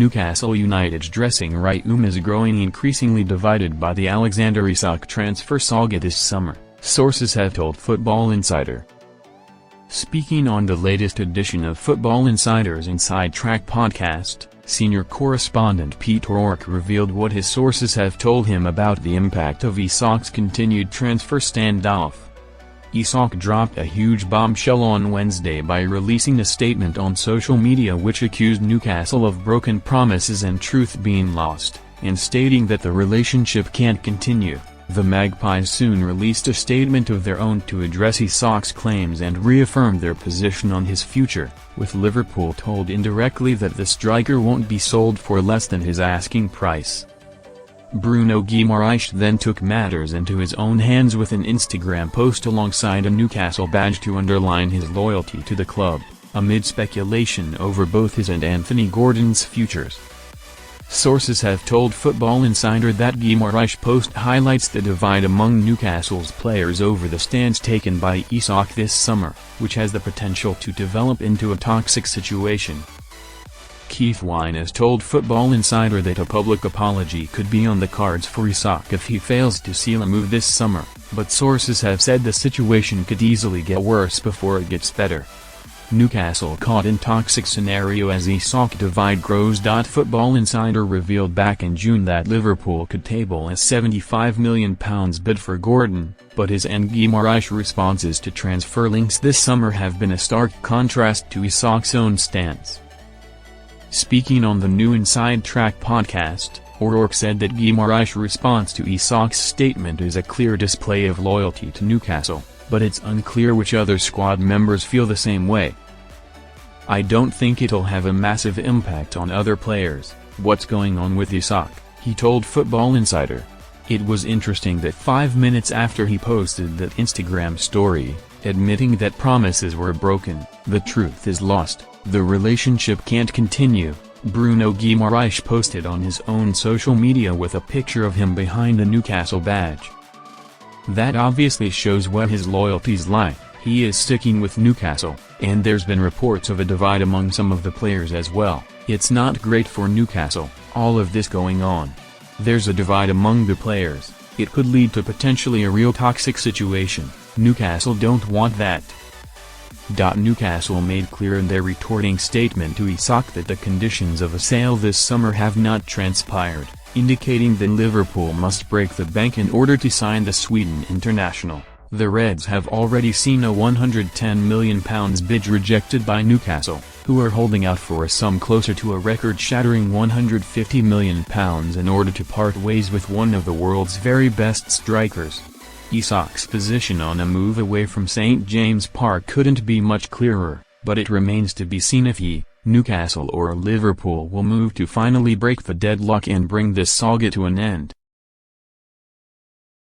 Newcastle United's dressing rioom is growing increasingly divided by the Alexander Isak transfer saga this summer, sources have told Football Insider. Speaking on the latest edition of Football Insider's Inside Track podcast, senior correspondent Peter O'Rourke revealed what his sources have told him about the impact of Isak's continued transfer standoff. Isak dropped a huge bombshell on Wednesday by releasing a statement on social media which accused Newcastle of broken promises and truth being lost, and stating that the relationship can't continue. The Magpies soon released a statement of their own to address Isak's claims and reaffirmed their position on his future, with Liverpool told indirectly that the striker won't be sold for less than his asking price. Bruno Guimaraes then took matters into his own hands with an Instagram post alongside a Newcastle badge to underline his loyalty to the club, amid speculation over both his and Anthony Gordon's futures. Sources have told Football Insider that Guimaraes' post highlights the divide among Newcastle's players over the stance taken by Isak this summer, which has the potential to develop into a toxic situation. Keith Wine has told Football Insider that a public apology could be on the cards for Isak if he fails to seal a move this summer, but sources have said the situation could easily get worse before it gets better. Newcastle caught in toxic scenario as Isak divide grows. Football Insider revealed back in June that Liverpool could table a £75 million bid for Gordon, but his and Guimaraes' responses to transfer links this summer have been a stark contrast to Isak's own stance. Speaking on the new Inside Track podcast, O'Rourke said that Guimaraes' response to Isak's statement is a clear display of loyalty to Newcastle, but it's unclear which other squad members feel the same way. "I don't think it'll have a massive impact on other players, what's going on with Isak," he told Football Insider. It was interesting that 5 minutes after he posted that Instagram story, admitting that promises were broken, the truth is lost, the relationship can't continue, Bruno Guimaraes posted on his own social media with a picture of him behind a Newcastle badge. That obviously shows where his loyalties lie. He is sticking with Newcastle, and there's been reports of a divide among some of the players as well. It's not great for Newcastle, all of this going on. There's a divide among the players, it could lead to potentially a real toxic situation. Newcastle don't want that. Newcastle made clear in their retorting statement to Isak that the conditions of a sale this summer have not transpired, indicating that Liverpool must break the bank in order to sign the Sweden international. The Reds have already seen a £110 million bid rejected by Newcastle, who are holding out for a sum closer to a record-shattering £150 million in order to part ways with one of the world's very best strikers. Isak's position on a move away from St James Park couldn't be much clearer, but it remains to be seen if he, Newcastle or Liverpool will move to finally break the deadlock and bring this saga to an end.